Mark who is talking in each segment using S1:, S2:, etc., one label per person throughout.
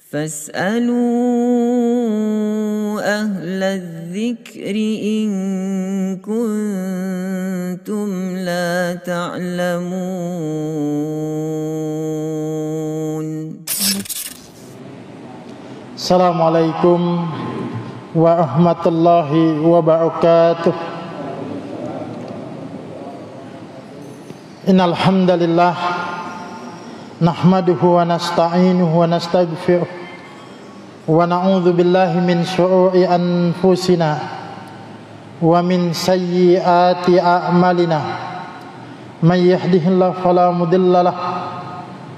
S1: فاسألوا أهل الذكر إن كنتم لا تعلمون.
S2: السلام عليكم ورحمة الله وبركاته. إن الحمد لله نحمده ونستعينه ونستغفره ونعوذ بالله من شرور أنفسنا ومن سيئات أعمالنا من يهده الله فلا مضل له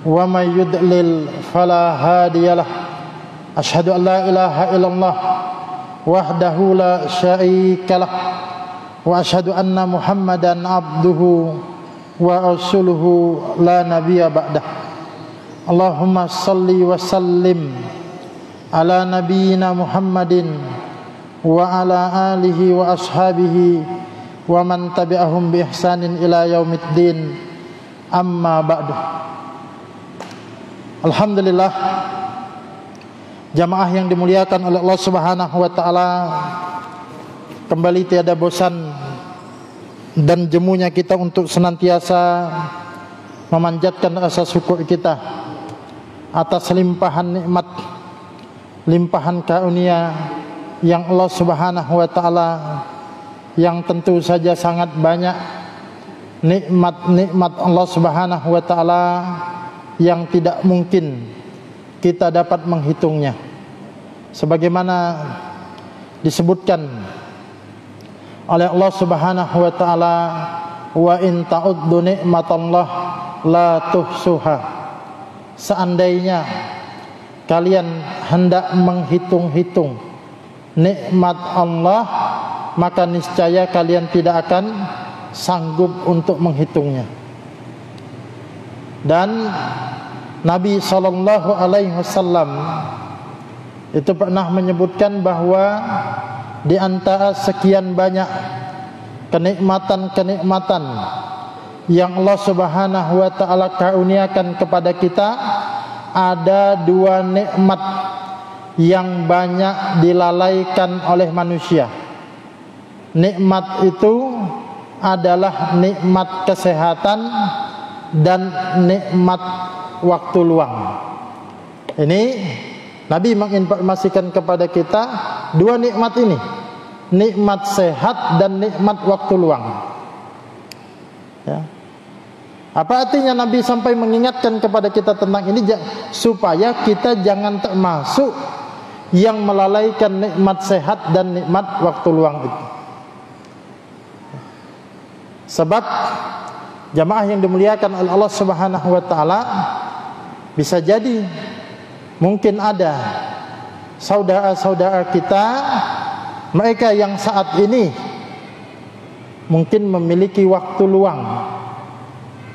S2: ومن يضلل فلا هادي له. أشهد أن لا إله إلا الله وحده لا شريك له وأشهد أن محمدا عبده ورسوله لا نبي بعده. اللهم صل وسلم على نبينا محمد وعلى آله وأصحابه ومن تبعهم بإحسان إلى يوم الدين. أما بعد. Alhamdulillah, jamaah yang dimuliakan oleh Allah Subhanahu wa taala, kembali tiada bosan dan jemunya kita untuk senantiasa memanjatkan rasa syukur kita atas limpahan nikmat, limpahan karunia yang Allah Subhanahu wa taala, yang tentu saja sangat banyak nikmat-nikmat Allah Subhanahu wa taala yang tidak mungkin kita dapat menghitungnya. Sebagaimana disebutkan oleh Allah Subhanahu wa taala, wa in ta'uddu ni'matallah la tuhsuha. Seandainya kalian hendak menghitung-hitung nikmat Allah, maka niscaya kalian tidak akan sanggup untuk menghitungnya. Dan Nabi sallallahu alaihi wasallam itu pernah menyebutkan bahwa di antara sekian banyak kenikmatan-kenikmatan yang Allah Subhanahu wa taala karuniakan kepada kita, ada dua nikmat yang banyak dilalaikan oleh manusia. Nikmat itu adalah nikmat kesehatan dan nikmat waktu luang. Ini Nabi menginformasikan kepada kita dua nikmat ini, nikmat sehat dan nikmat waktu luang. Ya. Apa artinya Nabi sampai mengingatkan kepada kita tentang ini? Supaya kita jangan termasuk yang melalaikan nikmat sehat dan nikmat waktu luang itu. Sebab jamaah yang dimuliakan oleh Allah Subhanahu wa taala, bisa jadi mungkin ada saudara-saudara kita, mereka yang saat ini mungkin memiliki waktu luang.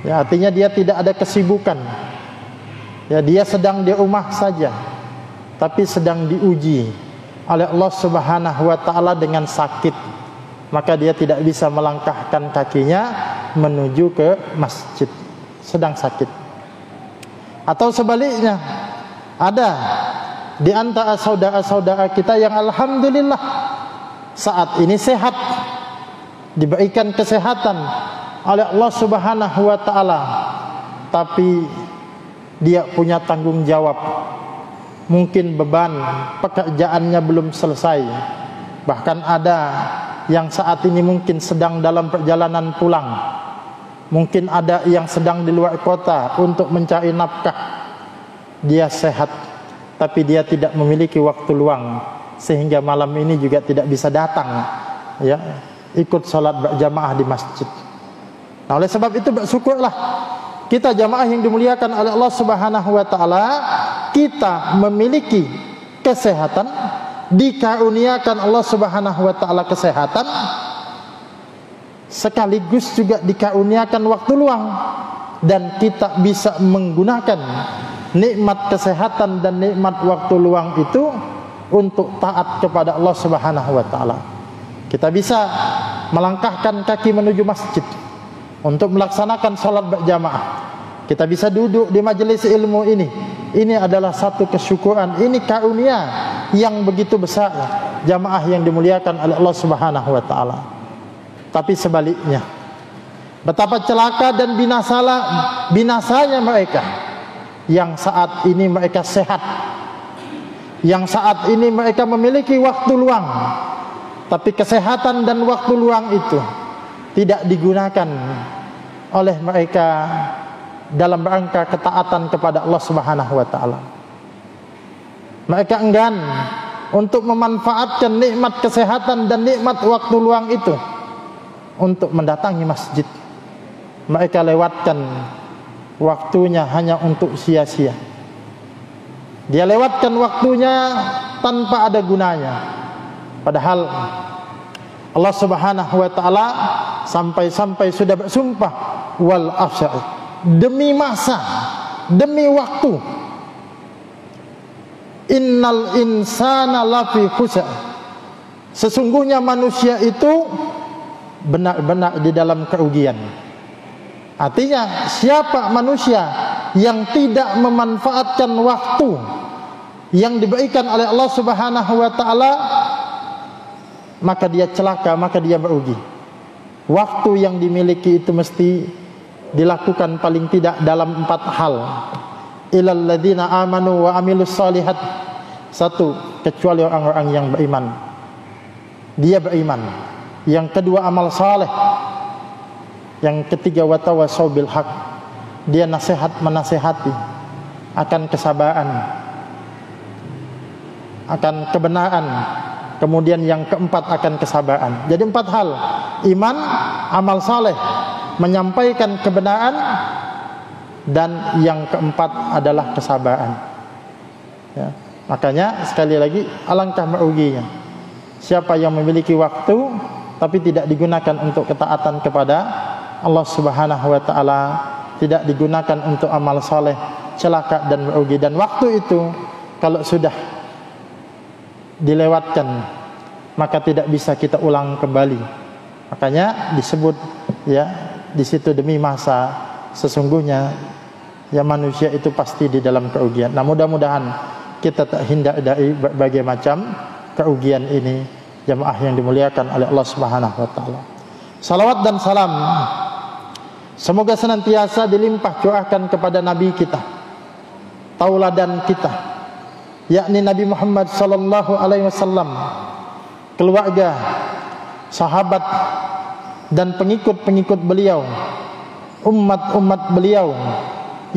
S2: Ya, artinya dia tidak ada kesibukan. Ya, dia sedang di rumah saja, tapi sedang diuji oleh Allah Subhanahu wa taala dengan sakit. Maka dia tidak bisa melangkahkan kakinya menuju ke masjid, sedang sakit. Atau sebaliknya, ada di antara saudara-saudara kita yang alhamdulillah saat ini sehat, diberikan kesehatan oleh Allah Subhanahu wa taala, tapi dia punya tanggung jawab. Mungkin beban pekerjaannya belum selesai. Bahkan ada yang saat ini mungkin sedang dalam perjalanan pulang. Mungkin ada yang sedang di luar kota untuk mencari nafkah. Dia sehat, tapi dia tidak memiliki waktu luang, sehingga malam ini juga tidak bisa datang, ya, ikut sholat berjamaah di masjid. Nah, oleh sebab itu bersyukurlah kita jamaah yang dimuliakan oleh Allah Subhanahu wa taala, kita memiliki kesehatan, dikaruniakan Allah Subhanahu wa taala kesehatan, sekaligus juga dikaruniakan waktu luang, dan kita bisa menggunakan nikmat kesehatan dan nikmat waktu luang itu untuk taat kepada Allah Subhanahu wa taala. Kita bisa melangkahkan kaki menuju masjid untuk melaksanakan salat berjamaah. kita bisa duduk di majelis ilmu ini adalah satu kesyukuran, ini karunia yang begitu besar, jamaah yang dimuliakan oleh Allah Subhanahu wa taala. Tapi sebaliknya, betapa celaka dan binasanya mereka yang saat ini mereka sehat, yang saat ini mereka memiliki waktu luang, tapi kesehatan dan waktu luang itu tidak digunakan oleh mereka dalam rangka ketaatan kepada Allah Subhanahu wa taala. Mereka enggan untuk memanfaatkan nikmat kesehatan dan nikmat waktu luang itu untuk mendatangi masjid. Mereka lewatkan waktunya hanya untuk sia-sia. Dia lewatkan waktunya tanpa ada gunanya. Padahal Allah Subhanahu wa taala sampai sudah bersumpah, wal afsar, demi masa, demi waktu, innal insana lafi khusr, sesungguhnya manusia itu benar-benar di dalam kerugian. Artinya, siapa manusia yang tidak memanfaatkan waktu yang diberikan oleh Allah Subhanahu wa taala, maka dia celaka, maka dia merugi. Waktu yang dimiliki itu mesti dilakukan paling tidak dalam 4 hal. Ilal ladzina amanu wa amilus solihat. 1, kecuali orang-orang yang beriman, dia beriman. Yang kedua, amal saleh. Yang ketiga, watawassaw bil haq, dia menasehati akan kesabaran, akan kebenaran. Kemudian yang keempat, akan kesabaran. Jadi 4 hal: iman, amal saleh, menyampaikan kebenaran, dan yang keempat adalah kesabaran. Ya. Makanya sekali lagi, alangkah meruginya siapa yang memiliki waktu tapi tidak digunakan untuk ketaatan kepada Allah Subhanahu wa taala, tidak digunakan untuk amal saleh, celaka dan merugi. Dan waktu itu kalau sudah dilewatkan, maka tidak bisa kita ulang kembali. Makanya disebut ya di situ, demi masa, sesungguhnya ya manusia itu pasti di dalam kerugian. Nah, mudah-mudahan kita tak hindar dari berbagai macam kerugian ini, jamaah yang dimuliakan oleh Allah Subhanahu wa taala. Salawat dan salam semoga senantiasa dilimpah curahkan kepada nabi kita, tauladan kita, yakni Nabi Muhammad sallallahu alaihi wasallam, keluarga, sahabat dan pengikut-pengikut beliau, umat-umat beliau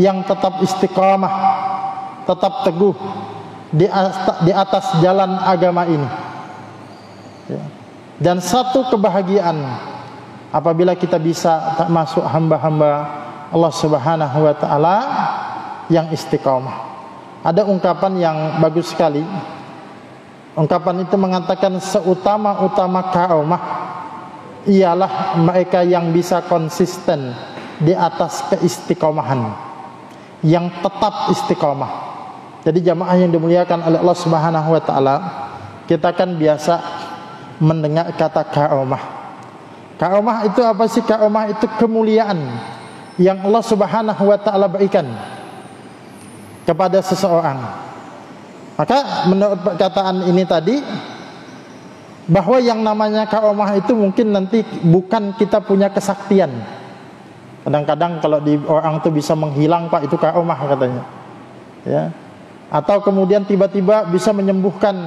S2: yang tetap istiqamah, tetap teguh di atas jalan agama ini. Dan satu kebahagiaan apabila kita bisa tak masuk hamba-hamba Allah Subhanahu wa taala yang istiqamah. Ada ungkapan yang bagus sekali. Ungkapan itu mengatakan seutama-utama kaumah ialah mereka yang bisa konsisten di atas keistiqomahan, yang tetap istiqamah. Jadi jamaah yang dimuliakan oleh Allah Subhanahu wa taala, kita kan biasa mendengar kata kaumah. Kaumah itu apa sih? Kaumah itu kemuliaan yang Allah Subhanahu wa taala berikan kepada seseorang. Maka menurut perkataan ini tadi, bahwa yang namanya kaumah itu mungkin nanti bukan kita punya kesaktian. Kadang-kadang kalau di orang itu bisa menghilang, Pak, itu kaumah katanya. Ya. Atau kemudian tiba-tiba bisa menyembuhkan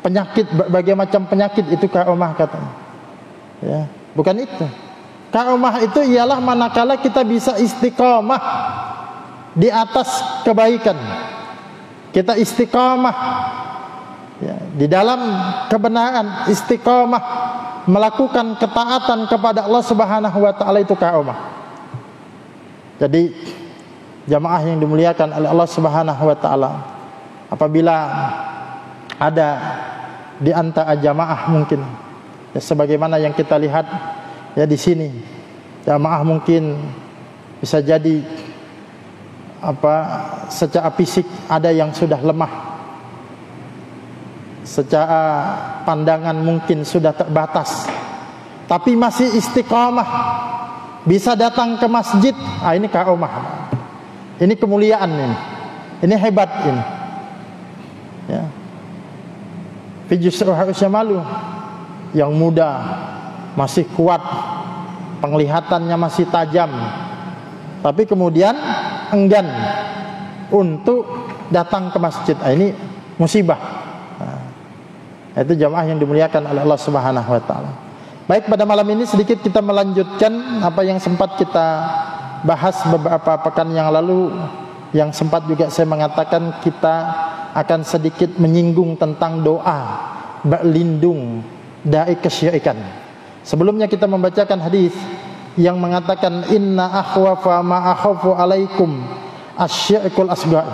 S2: penyakit, berbagai macam penyakit, itu kaumah katanya. Ya, bukan itu. Kaumah itu ialah manakala kita bisa istiqamah di atas kebaikan. Kita istiqamah ya, di dalam kebenaran, istiqamah melakukan ketaatan kepada Allah Subhanahu wa taala, itu kaumah. Jadi jamaah yang dimuliakan oleh Allah Subhanahu wa taala, apabila ada di antara jamaah mungkin ya, sebagaimana yang kita lihat ya di sini, jamaah mungkin bisa jadi secara fisik ada yang sudah lemah, secara pandangan mungkin sudah terbatas, tapi masih istiqamah, bisa datang ke masjid. Ini kaumah. Ini kemuliaan ini. Ini hebat ini. Ya. Tapi justru harusnya malu. Yang muda, masih kuat, penglihatannya masih tajam, tapi kemudian enggan untuk datang ke masjid. Ini musibah. Itu jamaah yang dimuliakan oleh Allah Subhanahu wa taala. Baik, pada malam ini sedikit kita melanjutkan apa yang sempat kita bahas beberapa pekan yang lalu, yang sempat juga saya mengatakan kita akan sedikit menyinggung tentang doa berlindung dari kesyirikan. Sebelumnya kita membacakan hadis yang mengatakan inna akhwafa ma akhafu alaikum asyirkul asghar.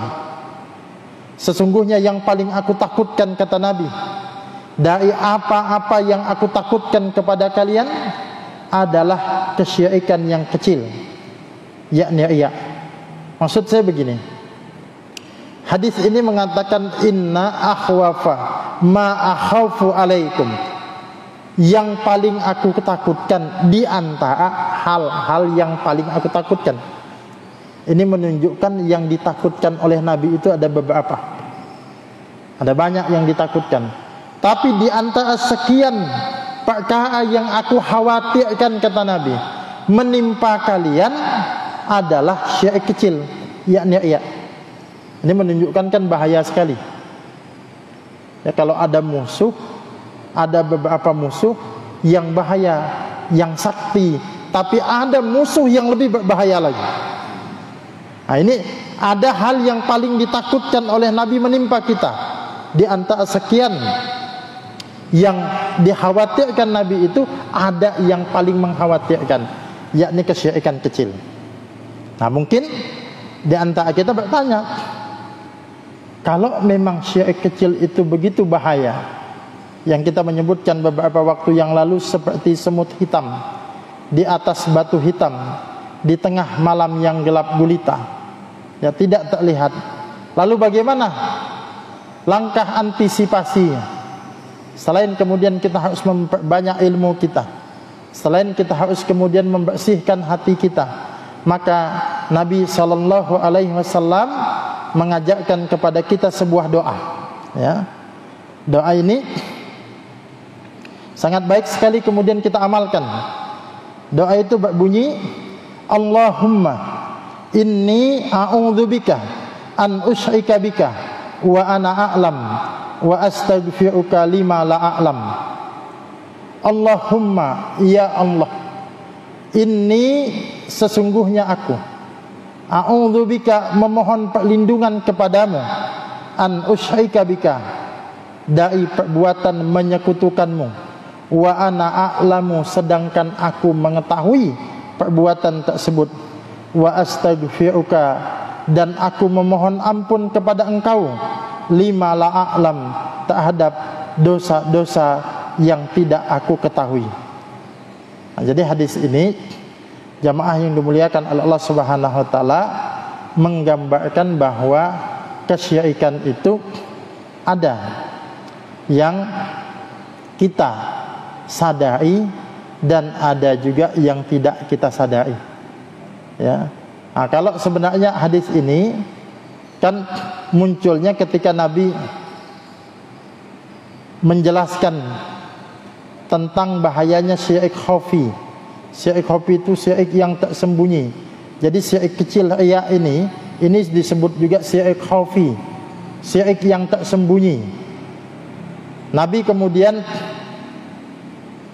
S2: Sesungguhnya yang paling aku takutkan, kata Nabi, dari apa-apa yang aku takutkan kepada kalian adalah kesyirikan yang kecil, yakni riya. Maksud saya begini, hadis ini mengatakan inna akhwafa ma akhafu alaikum, yang paling aku takutkan di antara hal-hal yang paling aku takutkan. Ini menunjukkan yang ditakutkan oleh Nabi itu ada beberapa. Ada banyak yang ditakutkan. Tapi di antara sekian perkara yang aku khawatirkan, kata Nabi, menimpa kalian adalah syirik kecil, yakni riya. Ini menunjukkan kan bahaya sekali. Ya, kalau ada musuh, ada beberapa musuh yang bahaya, yang sakti, tapi ada musuh yang lebih berbahaya lagi. Nah, ini ada hal yang paling ditakutkan oleh Nabi menimpa kita. Di antara sekian yang dikhawatirkan Nabi itu, ada yang paling mengkhawatirkan, yakni kesyirikan kecil. Nah, mungkin di antara kita bertanya, kalau memang syirik kecil itu begitu bahaya, yang kita menyebutkan beberapa waktu yang lalu seperti semut hitam di atas batu hitam di tengah malam yang gelap gulita, ya, tidak terlihat. Lalu bagaimana langkah antisipasinya? Selain kemudian kita harus memperbanyak ilmu kita, selain kita harus kemudian membersihkan hati kita, maka Nabi SAW mengajarkan kepada kita sebuah doa. Ya, doa ini sangat baik sekali kemudian kita amalkan. Doa itu berbunyi, Allahumma inni a'udzubika an usyrika bika wa ana a'lam wa astaghfiruka lima la a'lam. Allahumma, ya Allah, inni, sesungguhnya aku, a'udzubika, memohon perlindungan kepadamu, an usyrika bika, dari perbuatan menyekutukanmu, wa ana a'lamu, sedangkan aku mengetahui perbuatan tersebut, wa astaghfiruka, dan aku memohon ampun kepada engkau, lima la a'lam, terhadap dosa-dosa yang tidak aku ketahui. Nah, jadi hadis ini, jamaah yang dimuliakan oleh Allah Subhanahu wa taala, menggambarkan bahwa kesyirikan itu ada yang kita sadari dan ada juga yang tidak kita sadari. Ya. Nah, kalau sebenarnya hadis ini kan munculnya ketika Nabi menjelaskan tentang bahayanya syirik khafi. Syirik khafi itu syirik yang tersembunyi. Jadi syirik kecil riya ini disebut juga syirik khafi, syirik yang tersembunyi. Nabi kemudian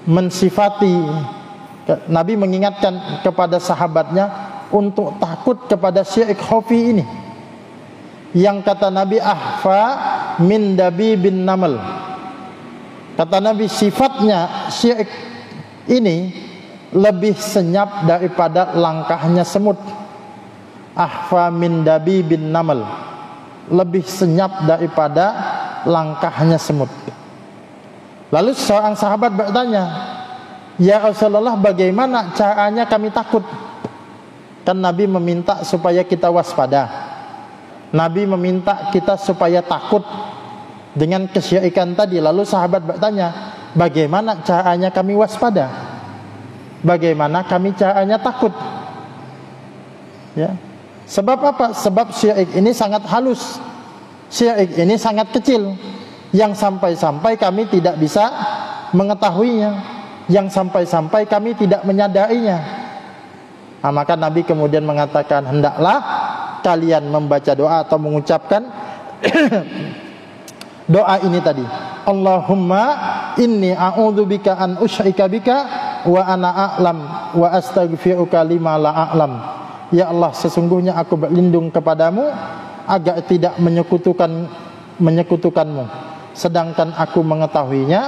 S2: mensifati, Nabi mengingatkan kepada sahabatnya untuk takut kepada syirik khafi ini, yang kata Nabi ahfa min dabi bin namal. Kata Nabi, sifatnya syirik ini lebih senyap daripada langkahnya semut. Ahfa min dabi bin namal, lebih senyap daripada langkahnya semut. Lalu seorang sahabat bertanya, ya Rasulullah, bagaimana caranya kami takut? Kan Nabi meminta supaya kita waspada, Nabi meminta kita supaya takut dengan kesyirikan tadi. Lalu sahabat bertanya, bagaimana caranya kami waspada? Bagaimana kami caranya takut? Ya. Sebab apa? Sebab syirik ini sangat halus, syirik ini sangat kecil, yang sampai-sampai kami tidak bisa mengetahuinya, yang sampai-sampai kami tidak menyadarinya. Nah, maka Nabi kemudian mengatakan, hendaklah kalian membaca doa atau mengucapkan doa ini tadi. Allahumma inni a'udzubika an usyrika bika wa ana a'lam wa astaghfiruka lima la a'lam. Ya Allah, sesungguhnya aku berlindung kepadamu agar tidak menyekutukanmu sedangkan aku mengetahuinya,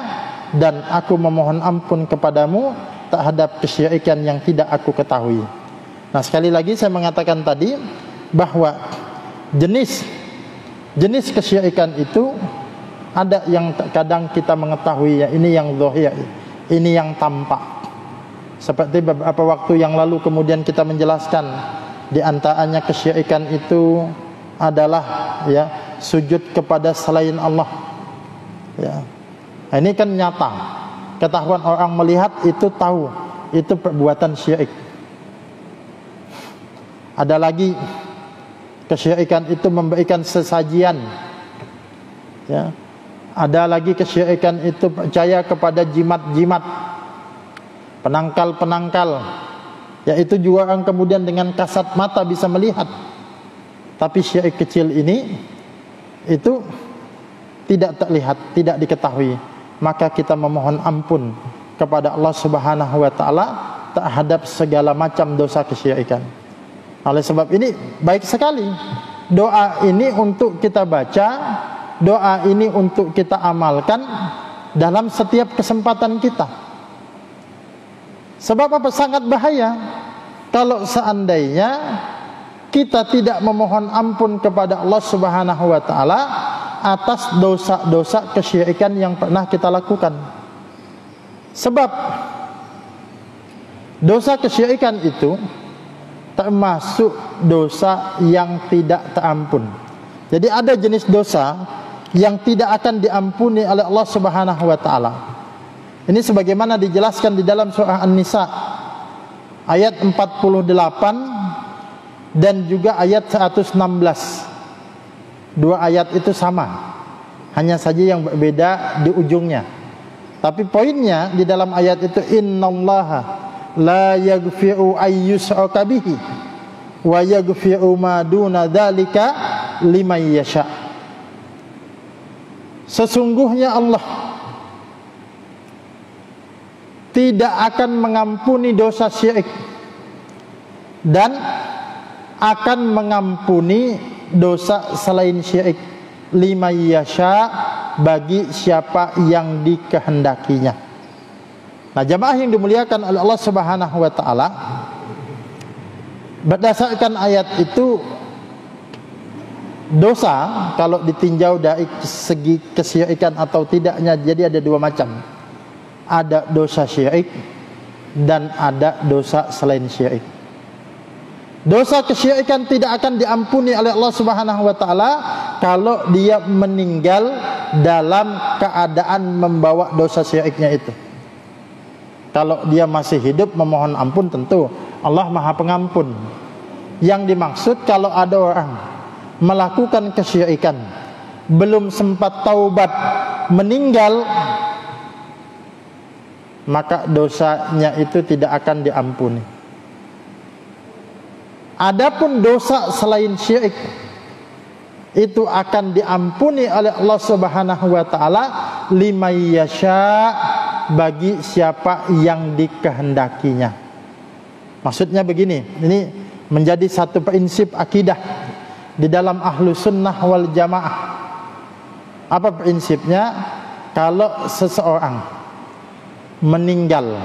S2: dan aku memohon ampun kepadamu terhadap kesyirikan yang tidak aku ketahui. Nah, sekali lagi saya mengatakan tadi bahwa jenis kesyirikan itu ada yang kadang kita mengetahui, ya, ini yang zahir, ini yang tampak. Seperti beberapa waktu yang lalu kemudian kita menjelaskan, di antaranya kesyirikan itu adalah, ya, sujud kepada selain Allah. Ya. Nah, ini kan nyata, ketahuan orang melihat itu tahu itu perbuatan syirik. Ada lagi kesyirikan itu memberikan sesajian, ya. Ada lagi kesyirikan itu percaya kepada jimat-jimat, penangkal-penangkal, yaitu juga orang kemudian dengan kasat mata bisa melihat. Tapi syirik kecil ini itu tidak terlihat, tidak diketahui. Maka kita memohon ampun kepada Allah Subhanahu wa taala terhadap segala macam dosa kesyirikan. Oleh sebab ini baik sekali doa ini untuk kita baca, doa ini untuk kita amalkan dalam setiap kesempatan kita. Sebab apa? Sangat bahaya kalau seandainya kita tidak memohon ampun kepada Allah Subhanahu wa taala atas dosa-dosa kesyirikan yang pernah kita lakukan. Sebab dosa kesyirikan itu termasuk dosa yang tidak terampun. Jadi ada jenis dosa yang tidak akan diampuni oleh Allah Subhanahu wa taala. Ini sebagaimana dijelaskan di dalam surah An-Nisa ayat 48 dan juga ayat 116. Dua ayat itu sama, hanya saja yang berbeda di ujungnya. Tapi poinnya di dalam ayat itu, innallaha la yaghfiru ayyushraka bihi wa yaghfiru ma duna dzalika liman yasha. Sesungguhnya Allah tidak akan mengampuni dosa syirik dan akan mengampuni dosa selain syirik liman yasha, bagi siapa yang dikehendakinya. Nah, jamaah yang dimuliakan oleh Allah Subhanahu wa taala, berdasarkan ayat itu, dosa kalau ditinjau dari segi kesyirikan atau tidaknya, jadi ada dua macam. Ada dosa syirik dan ada dosa selain syirik. Dosa kesyirikan tidak akan diampuni oleh Allah Subhanahu wa taala kalau dia meninggal dalam keadaan membawa dosa syiriknya itu. Kalau dia masih hidup memohon ampun, tentu Allah Maha Pengampun. Yang dimaksud kalau ada orang melakukan kesyirikan, belum sempat taubat, meninggal, maka dosanya itu tidak akan diampuni. Adapun dosa selain syirik itu akan diampuni oleh Allah Subhanahu wa taala liman yasha, bagi siapa yang dikehendakinya. Maksudnya begini, ini menjadi satu prinsip akidah di dalam ahlu sunnah wal jamaah. Apa prinsipnya? Kalau seseorang meninggal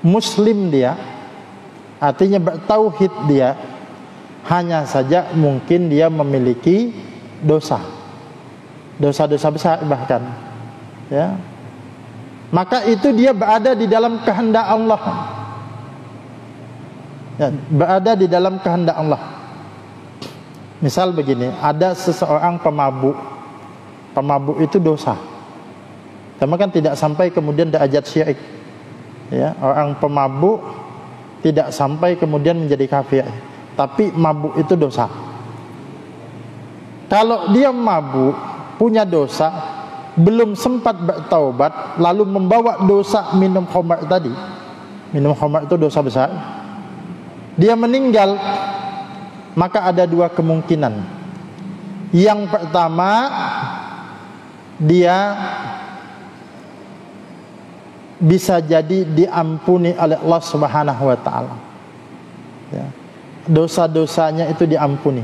S2: muslim dia, artinya bertauhid dia, hanya saja mungkin dia memiliki dosa-dosa besar bahkan, ya, maka itu dia berada di dalam kehendak Allah, ya, berada di dalam kehendak Allah. Misal begini, ada seseorang pemabuk itu dosa, tapi kan tidak sampai kemudian derajat syirik, ya. Orang pemabuk tidak sampai kemudian menjadi kafir, tapi mabuk itu dosa. Kalau dia mabuk, punya dosa, belum sempat bertaubat, lalu membawa dosa minum khamar tadi. Minum khamar itu dosa besar. Dia meninggal, maka ada dua kemungkinan. Yang pertama, dia bisa jadi diampuni oleh Allah Subhanahu wa taala. Ya. Dosa-dosanya itu diampuni.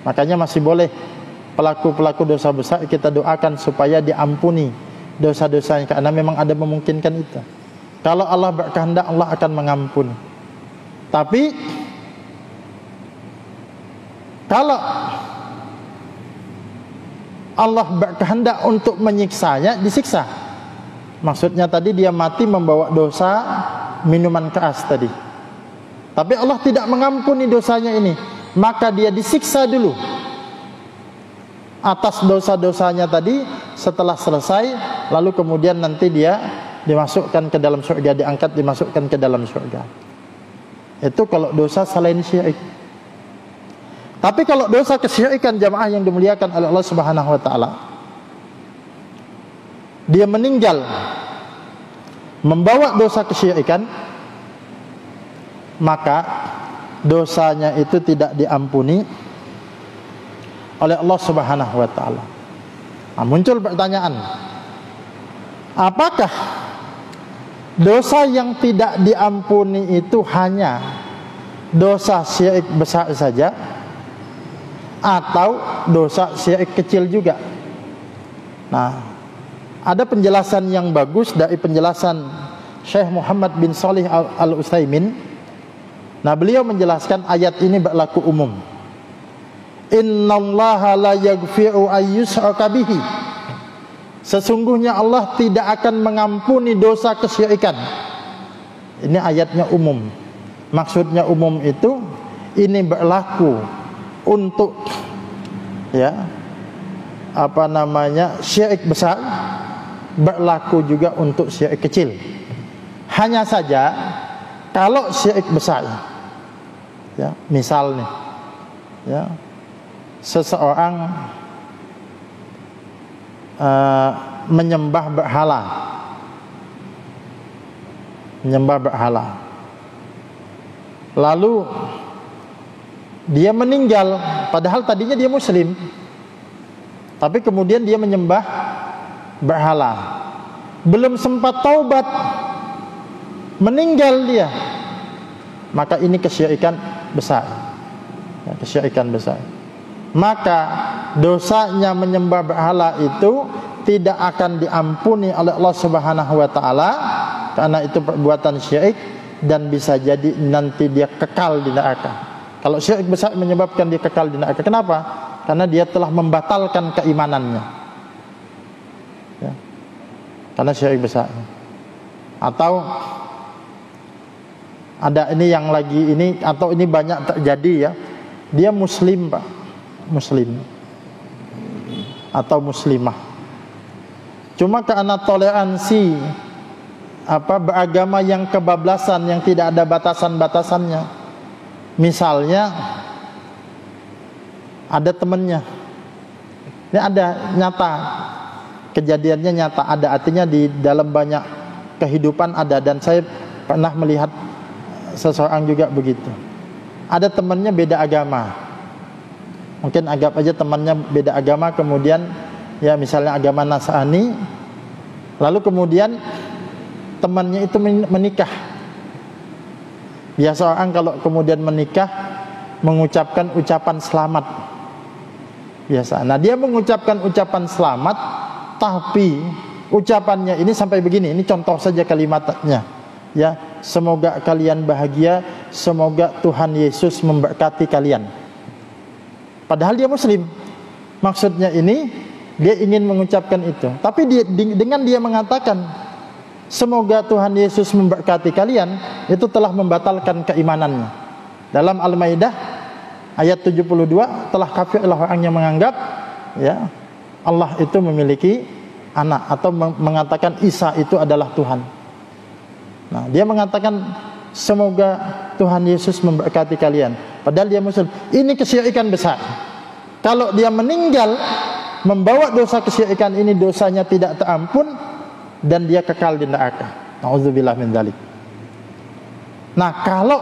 S2: Makanya masih boleh pelaku-pelaku dosa besar kita doakan supaya diampuni dosa-dosanya, karena memang ada memungkinkan itu. Kalau Allah berkehendak, Allah akan mengampuni. Tapi kalau Allah berkehendak untuk menyiksanya, disiksa. Maksudnya tadi dia mati membawa dosa minuman keras tadi. Tapi Allah tidak mengampuni dosanya ini, maka dia disiksa dulu atas dosa-dosanya tadi. Setelah selesai, lalu kemudian nanti dia dimasukkan ke dalam surga, diangkat dimasukkan ke dalam surga. Itu kalau dosa selain syirik. Tapi kalau dosa kesyirikan jamaah yang dimuliakan oleh Allah Subhanahu wa taala, dia meninggal membawa dosa kesyirikan, maka dosanya itu tidak diampuni oleh Allah Subhanahu wa taala. Nah, muncul pertanyaan, apakah dosa yang tidak diampuni itu hanya dosa syirik besar saja, atau dosa syirik kecil juga? Nah, ada penjelasan yang bagus dari penjelasan Syekh Muhammad bin Shalih Al-Utsaimin. Nah, beliau menjelaskan ayat ini berlaku umum. Innallaha la yaghfiru ayyushraka bihi. Sesungguhnya Allah tidak akan mengampuni dosa kesyirikan. Ini ayatnya umum. Maksudnya umum itu ini berlaku untuk syirik besar, berlaku juga untuk syirik kecil. Hanya saja kalau syirik besar, misal nih, seseorang menyembah berhala, lalu dia meninggal, padahal tadinya dia muslim, tapi kemudian dia menyembah berhala, belum sempat taubat, meninggal dia, maka ini kesyirikan besar, kesyirikan besar. Maka dosanya menyembah berhala itu tidak akan diampuni oleh Allah Subhanahu wa taala, karena itu perbuatan syirik dan bisa jadi nanti dia kekal di neraka. Kalau syirik besar menyebabkan dia kekal di neraka. Kenapa? Karena dia telah membatalkan keimanannya, karena syirik besar. Atau ada ini yang lagi ini, atau ini banyak terjadi, dia muslim, Pak, muslim atau muslimah, cuma karena toleransi beragama yang kebablasan, yang tidak ada batasan-batasannya. Misalnya ada temannya, ini ada nyata, kejadiannya nyata, ada, artinya di dalam banyak kehidupan ada, dan saya pernah melihat seseorang juga begitu. Ada temannya beda agama, mungkin anggap aja temannya beda agama, kemudian misalnya agama Nasrani, lalu kemudian temannya itu menikah. Biasa orang kalau kemudian menikah mengucapkan ucapan selamat biasa. Nah, dia mengucapkan ucapan selamat, tapi ucapannya ini sampai begini, ini contoh saja kalimatnya, semoga kalian bahagia, semoga Tuhan Yesus memberkati kalian. Padahal dia muslim. Maksudnya ini dia ingin mengucapkan itu, tapi dengan dia mengatakan semoga Tuhan Yesus memberkati kalian, itu telah membatalkan keimanannya. Dalam Al-Maidah ayat 72, telah kafirlah orang yang menganggap Allah itu memiliki anak, atau mengatakan Isa itu adalah Tuhan. Nah, dia mengatakan semoga Tuhan Yesus memberkati kalian, padahal dia muslim. Ini kesyirikan besar. Kalau dia meninggal membawa dosa kesyirikan ini, dosanya tidak terampun dan dia kekal di neraka. Nauzubillah min dzalik. Nah, kalau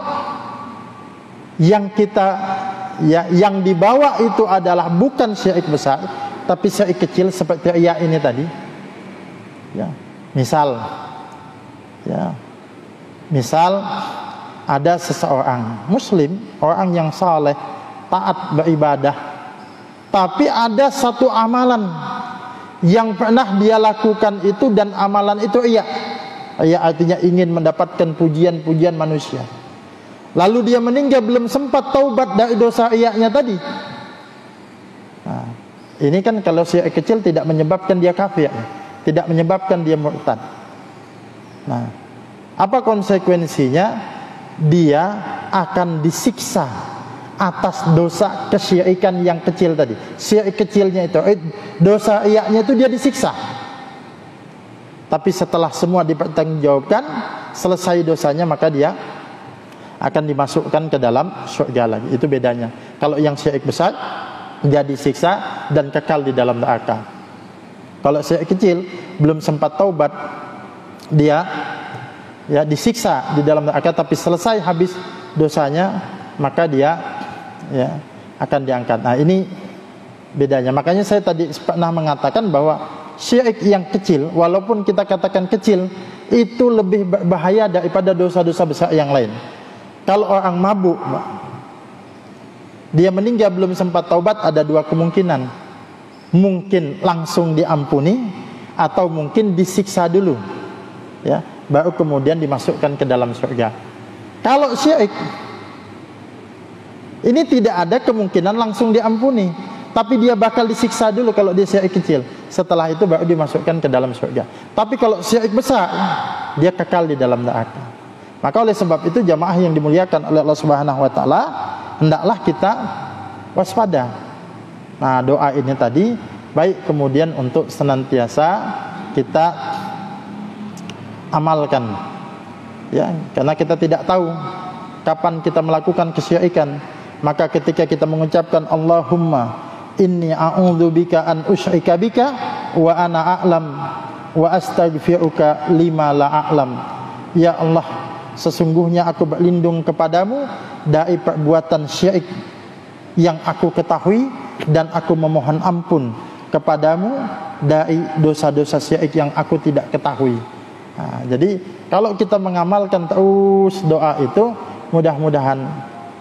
S2: yang yang dibawa itu adalah bukan syirik besar tapi syirik kecil seperti riya ini tadi, ya, misal ada seseorang muslim, orang yang saleh, taat beribadah, tapi ada satu amalan yang pernah dia lakukan itu dan amalan itu riya. Riya artinya ingin mendapatkan pujian-pujian manusia. Lalu dia meninggal belum sempat taubat dari dosa riyanya tadi. Nah, ini kan kalau syirik kecil tidak menyebabkan dia kafir, tidak menyebabkan dia murtad. Nah, apa konsekuensinya? Dia akan disiksa atas dosa kesyirikan yang kecil tadi. Syirik kecilnya itu, dosa riyanya itu dia disiksa. Tapi setelah semua dipertanggungjawabkan, selesai dosanya, maka dia akan dimasukkan ke dalam surga lagi. Itu bedanya. Kalau yang syirik besar dia disiksa dan kekal di dalam neraka. Kalau syirik kecil belum sempat taubat, dia disiksa di dalam neraka, tapi selesai habis dosanya maka dia akan diangkat. Nah, ini bedanya. Makanya saya tadi pernah mengatakan bahwa syirik yang kecil, walaupun kita katakan kecil, itu lebih berbahaya daripada dosa-dosa besar yang lain. Kalau orang mabuk, dia meninggal belum sempat taubat, ada dua kemungkinan. Mungkin langsung diampuni, atau mungkin disiksa dulu, ya, baru kemudian dimasukkan ke dalam surga. Kalau syirik, ini tidak ada kemungkinan langsung diampuni, tapi dia bakal disiksa dulu kalau dia syirik kecil. Setelah itu baru dimasukkan ke dalam surga. Tapi kalau syirik besar, dia kekal di dalam neraka. Maka oleh sebab itu jamaah yang dimuliakan oleh Allah Subhanahu wa taala, hendaklah kita waspada. Nah, doa ini tadi baik kemudian untuk senantiasa kita amalkan. Ya, karena kita tidak tahu kapan kita melakukan kesyirikan. Maka ketika kita mengucapkan Allahumma inni a'udzubika an usyrika bika wa ana a'lam wa astaghfiruka lima la a'lam. Ya Allah, sesungguhnya aku berlindung kepadamu dari perbuatan syirik yang aku ketahui, dan aku memohon ampun kepadamu dari dosa-dosa syirik yang aku tidak ketahui. Nah, jadi kalau kita mengamalkan terus doa itu, mudah-mudahan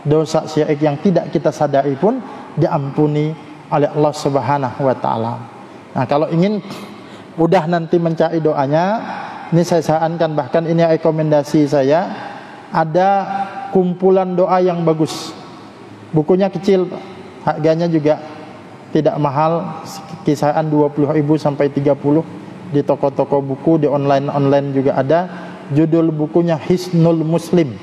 S2: dosa syirik yang tidak kita sadari pun diampuni oleh Allah Subhanahu wa taala. Nah, kalau ingin mudah nanti mencari doanya, ini saya sarankan, bahkan ini rekomendasi saya, ada kumpulan doa yang bagus. Bukunya kecil, harganya juga tidak mahal, kisaran 20.000 sampai 30 di toko-toko buku, di online juga ada. Judul bukunya Hisnul Muslim.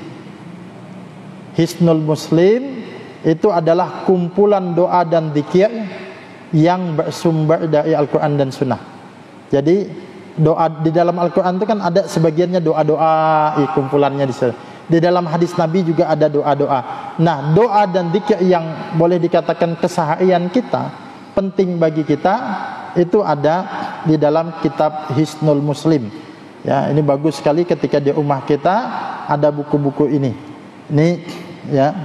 S2: Hisnul Muslim itu adalah kumpulan doa dan zikir yang bersumber dari Al-Quran dan Sunnah. Jadi doa di dalam Al-Quran itu kan ada sebagiannya doa-doa, kumpulannya di sana. Di dalam hadis Nabi juga ada doa-doa. Nah, doa dan zikir yang boleh dikatakan keseharian kita, penting bagi kita, itu ada di dalam kitab Hisnul Muslim. Ya, ini bagus sekali ketika di rumah kita ada buku-buku ini. Ini ya,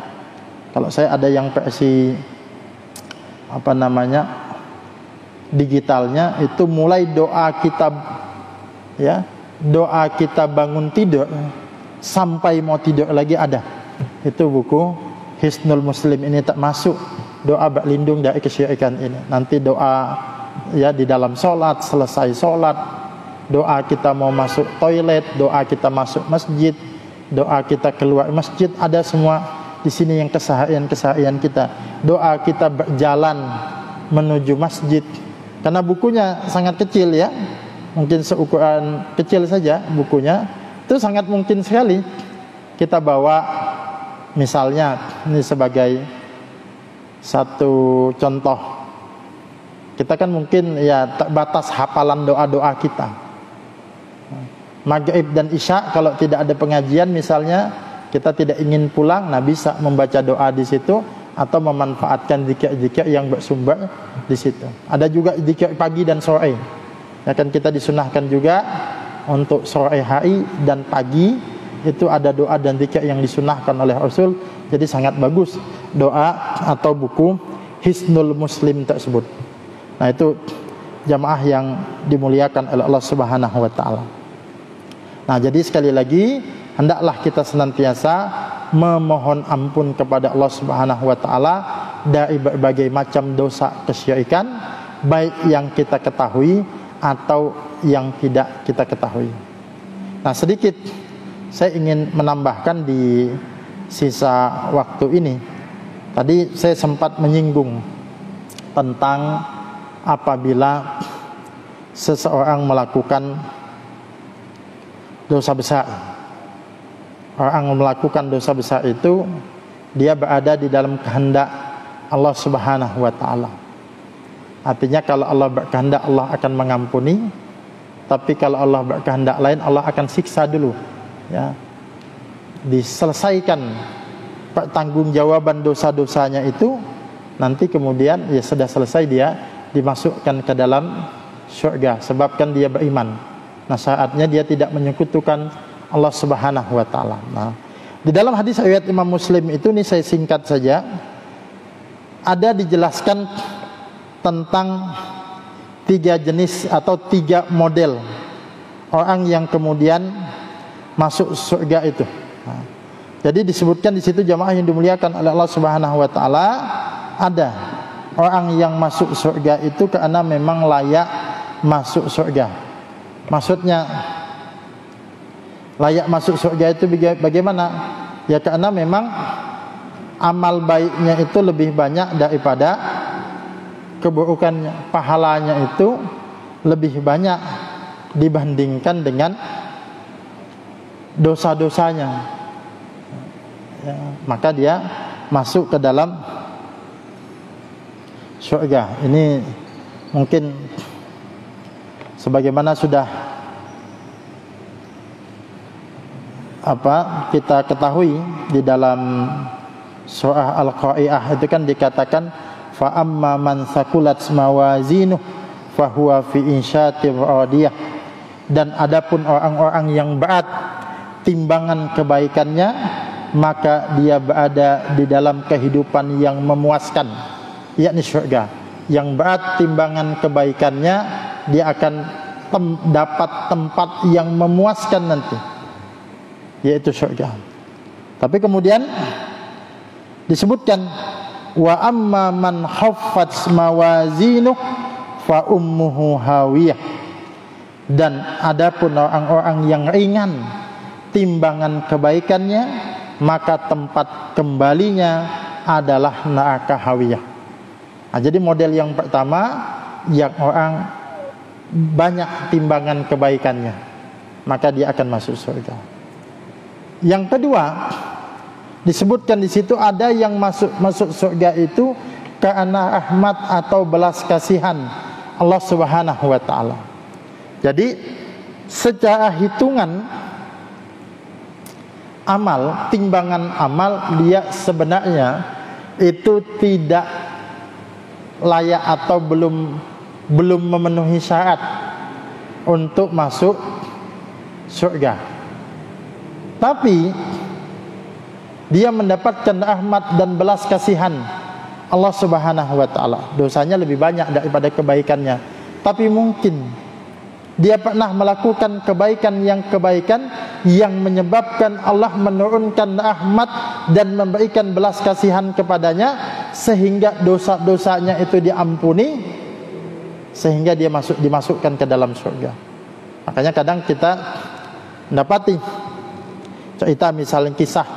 S2: kalau saya ada yang versi digitalnya, itu mulai doa kita, ya, doa kita bangun tidur sampai mau tidur lagi ada. Itu buku Hisnul Muslim ini, tak masuk doa berlindung dari kesyirikan ini. Nanti doa ya di dalam sholat, selesai sholat, doa kita mau masuk toilet, doa kita masuk masjid, doa kita keluar masjid, ada semua di sini yang keseharian kita. Doa kita berjalan menuju masjid. Karena bukunya sangat kecil ya, mungkin seukuran kecil saja bukunya, itu sangat mungkin sekali kita bawa. Misalnya ini sebagai satu contoh, kita kan mungkin ya terbatas hafalan doa-doa kita. Maghrib dan Isya kalau tidak ada pengajian misalnya, kita tidak ingin pulang, nah bisa membaca doa di situ atau memanfaatkan zikir-zikir yang bersumber di situ. Ada juga zikir pagi dan sore. Ya kan, kita disunahkan juga untuk sore hari dan pagi itu ada doa dan zikir yang disunahkan oleh Rasul. Jadi sangat bagus doa atau buku Hisnul Muslim tersebut. Nah, itu jamaah yang dimuliakan oleh Allah Subhanahu wa taala. Nah, jadi sekali lagi hendaklah kita senantiasa memohon ampun kepada Allah Subhanahu wa taala dari berbagai macam dosa kesyirikan, baik yang kita ketahui atau yang tidak kita ketahui. Nah, sedikit saya ingin menambahkan di sisa waktu ini. Tadi saya sempat menyinggung tentang apabila seseorang melakukan dosa besar. Orang melakukan dosa besar itu dia berada di dalam kehendak Allah Subhanahu wa taala. Artinya kalau Allah berkehendak, Allah akan mengampuni. Tapi kalau Allah berkehendak lain, Allah akan siksa dulu, ya. Diselesaikan pertanggungjawaban dosa-dosanya itu, nanti kemudian ya sudah selesai, dia dimasukkan ke dalam surga sebabkan dia beriman. Nah, saatnya dia tidak menyekutukan Allah Subhanahu wa taala. Nah, di dalam hadis riwayat Imam Muslim itu, nih saya singkat saja, ada dijelaskan tentang 3 jenis atau 3 model orang yang kemudian masuk surga itu. Nah, jadi disebutkan di situ jamaah yang dimuliakan oleh Allah Subhanahu wa taala, ada orang yang masuk surga itu karena memang layak masuk surga. Maksudnya layak masuk surga itu bagaimana? Ya karena memang amal baiknya itu lebih banyak daripada keburukannya. Pahalanya itu lebih banyak dibandingkan dengan dosa-dosanya. Ya, maka dia masuk ke dalam surga. Ini mungkin sebagaimana sudah kita ketahui di dalam surah Al-Qari'ah itu kan dikatakan fa amma man saqulat mawazinuh fa huwa fi insyatir radiyah, dan adapun orang-orang yang berat timbangan kebaikannya, maka dia berada di dalam kehidupan yang memuaskan, yakni surga. Yang berat timbangan kebaikannya, dia akan dapat tempat yang memuaskan nanti, yaitu surga. Tapi kemudian disebutkan wa amma man khaffat mawazinuh fa ummuhu hawiyah, dan adapun orang-orang yang ringan timbangan kebaikannya, maka tempat kembalinya adalah neraka hawiyah. Nah, jadi model yang pertama, yang orang banyak timbangan kebaikannya, maka dia akan masuk surga. Yang kedua, disebutkan di situ ada yang masuk surga itu karena rahmat atau belas kasihan Allah Subhanahu wa taala. Jadi secara hitungan amal, timbangan amal, dia sebenarnya itu tidak layak atau belum memenuhi syarat untuk masuk surga. Tapi dia mendapatkan rahmat dan belas kasihan Allah Subhanahu wa taala. Dosanya lebih banyak daripada kebaikannya, tapi mungkin dia pernah melakukan kebaikan yang menyebabkan Allah menurunkan rahmat dan memberikan belas kasihan kepadanya, sehingga dosa-dosanya itu diampuni, sehingga dia dimasukkan ke dalam surga. Makanya kadang kita mendapati cerita, misalnya kisah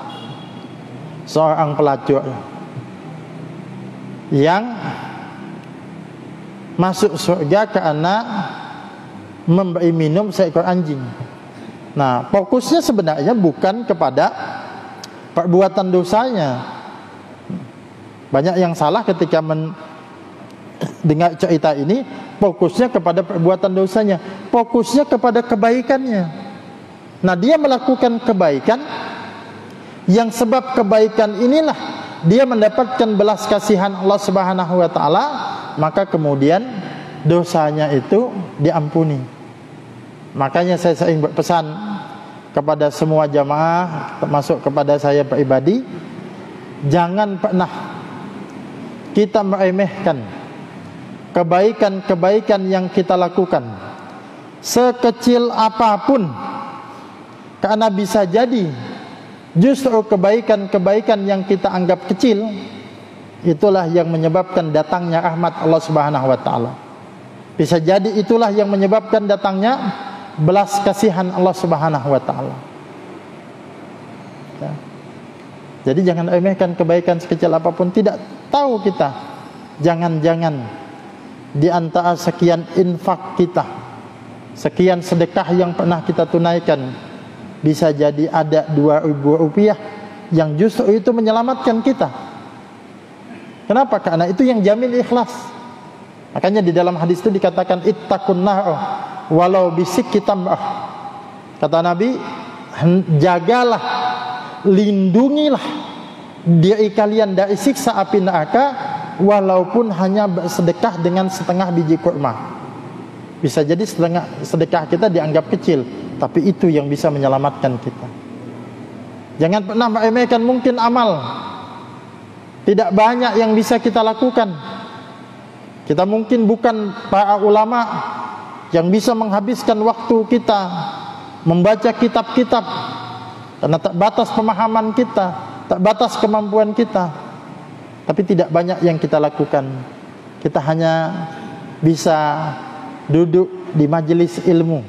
S2: seorang pelacur yang masuk surga karena memberi minum seekor anjing. Nah, fokusnya sebenarnya bukan kepada perbuatan dosanya. Banyak yang salah ketika mendengar cerita ini, fokusnya kepada perbuatan dosanya, fokusnya kepada kebaikannya. Nah, dia melakukan kebaikan yang sebab kebaikan inilah dia mendapatkan belas kasihan Allah Subhanahu wa taala, maka kemudian dosanya itu diampuni. Makanya saya sering berpesan kepada semua jamaah, termasuk kepada saya pribadi, jangan pernah kita meremehkan kebaikan-kebaikan yang kita lakukan, sekecil apapun, karena bisa jadi justru kebaikan-kebaikan yang kita anggap kecil itulah yang menyebabkan datangnya rahmat Allah Subhanahu wa taala. Bisa jadi itulah yang menyebabkan datangnya belas kasihan Allah Subhanahu wa taala. Ya. Jadi jangan remehkan kebaikan sekecil apapun. Tidak tahu kita, jangan-jangan di antara sekian infak kita, sekian sedekah yang pernah kita tunaikan, bisa jadi ada 2.000 rupiah yang justru itu menyelamatkan kita. Kenapa? Karena itu yang jamin ikhlas. Makanya di dalam hadis itu dikatakan ittaqun nar walau bisikki tamrah. Kata Nabi, jagalah, lindungilah diri kalian dari siksa api neraka walaupun hanya bersedekah dengan setengah biji kurma. Bisa jadi setengah sedekah kita dianggap kecil, tapi itu yang bisa menyelamatkan kita. Jangan pernah meremehkan mungkin amal. Tidak banyak yang bisa kita lakukan. Kita mungkin bukan para ulama yang bisa menghabiskan waktu kita membaca kitab-kitab, karena terbatas pemahaman kita, terbatas kemampuan kita. Tapi tidak banyak yang kita lakukan. Kita hanya bisa duduk di majelis ilmu.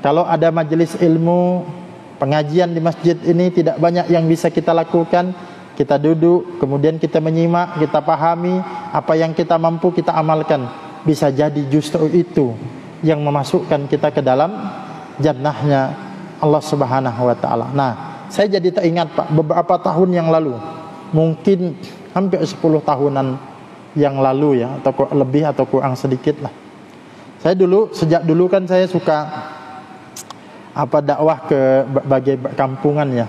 S2: Kalau ada majelis ilmu, pengajian di masjid ini tidak banyak yang bisa kita lakukan. Kita duduk, kemudian kita menyimak, kita pahami, apa yang kita mampu kita amalkan. Bisa jadi justru itu yang memasukkan kita ke dalam jannahnya Allah Subhanahu wa taala. Nah, saya jadi teringat Pak, beberapa tahun yang lalu, mungkin hampir 10 tahunan yang lalu ya, atau lebih atau kurang sedikit lah. Saya sejak dulu kan saya suka dakwah ke berbagai kampungan ya,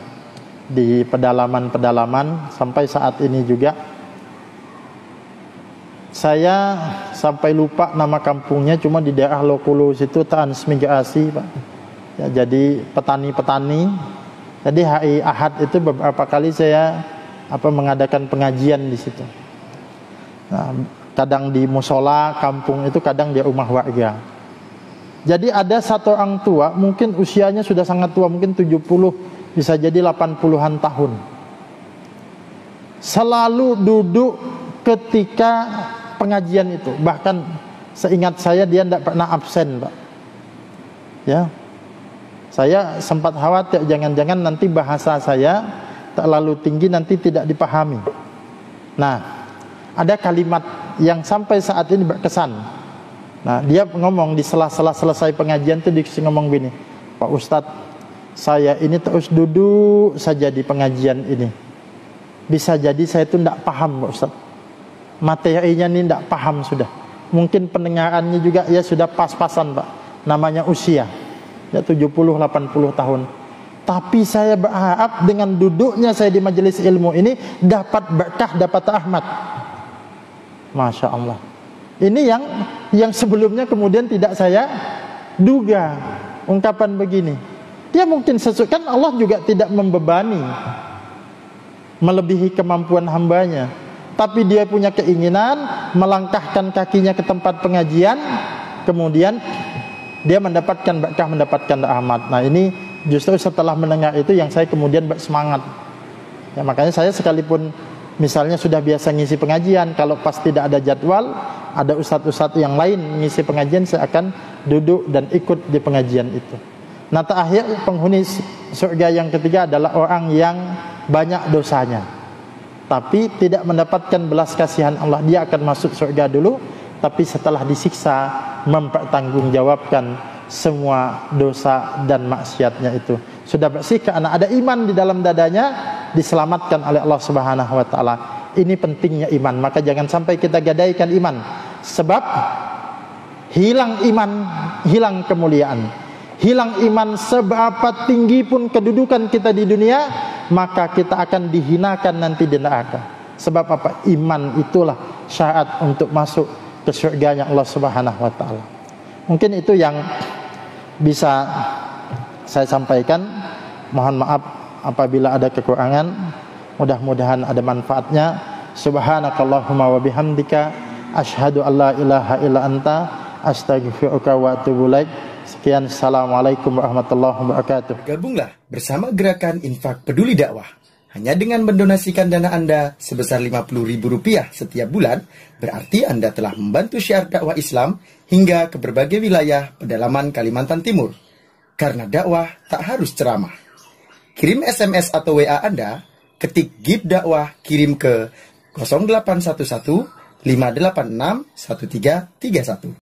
S2: di pedalaman-pedalaman. Sampai saat ini juga saya sampai lupa nama kampungnya, cuma di daerah Lokulu situ transmigrasi Pak ya, jadi petani-petani. Jadi hari Ahad itu beberapa kali saya mengadakan pengajian di situ. Nah, kadang di musola kampung itu, kadang di rumah warga. Jadi ada satu orang tua, mungkin usianya sudah sangat tua, mungkin 70, bisa jadi 80-an tahun. Selalu duduk ketika pengajian itu. Bahkan seingat saya dia tidak pernah absen, Pak. Ya. Saya sempat khawatir jangan-jangan nanti bahasa saya terlalu tinggi nanti tidak dipahami. Nah, ada kalimat yang sampai saat ini berkesan. Nah, dia ngomong di sela-sela selesai pengajian itu, dia ngomong gini, Pak Ustadz, saya ini terus duduk saja di pengajian ini. Bisa jadi saya itu tidak paham Pak Ustadz. Materinya ini tidak paham sudah. Mungkin pendengarannya juga ya sudah pas-pasan Pak. Namanya usia. Ya 70-80 tahun. Tapi saya berharap dengan duduknya saya di majelis ilmu ini dapat berkah, dapat rahmat. Masya Allah. Ini yang sebelumnya kemudian tidak saya duga. Ungkapan begini. Dia mungkin kan Allah juga tidak membebani melebihi kemampuan hambanya, tapi dia punya keinginan melangkahkan kakinya ke tempat pengajian, kemudian dia mendapatkan berkah, mendapatkan rahmat. Nah ini justru setelah mendengar itu yang saya kemudian bersemangat ya, makanya saya sekalipun misalnya sudah biasa ngisi pengajian, kalau pas tidak ada jadwal, ada ustadz-ustadz yang lain mengisi pengajian, saya akan duduk dan ikut di pengajian itu. Nah terakhir penghuni surga yang ketiga adalah orang yang banyak dosanya tapi tidak mendapatkan belas kasihan Allah. Dia akan masuk surga dulu, tapi setelah disiksa mempertanggungjawabkan semua dosa dan maksiatnya itu. Sudah bersih karena ada iman di dalam dadanya, diselamatkan oleh Allah Subhanahu wa taala. Ini pentingnya iman, maka jangan sampai kita gadaikan iman. Sebab hilang iman, hilang kemuliaan. Hilang iman seberapa tinggi pun kedudukan kita di dunia, maka kita akan dihinakan nanti di neraka. Sebab apa? Iman itulah syarat untuk masuk ke surganya Allah Subhanahu wa taala. Mungkin itu yang bisa saya sampaikan. Mohon maaf apabila ada kekurangan. Mudah-mudahan ada manfaatnya. Subhanakallahumma wa bihamdika asyhadu an la ilaha illa anta astaghfiruka wa atubu ilaik. Sekian, assalamualaikum warahmatullahi wabarakatuh.
S3: Gabunglah bersama gerakan Infak Peduli Dakwah. Hanya dengan mendonasikan dana Anda sebesar Rp50.000 setiap bulan, berarti Anda telah membantu syiar dakwah Islam hingga ke berbagai wilayah pedalaman Kalimantan Timur. Karena dakwah tak harus ceramah. Kirim SMS atau WA Anda, ketik GIB Dakwah, kirim ke 0811 586 1331.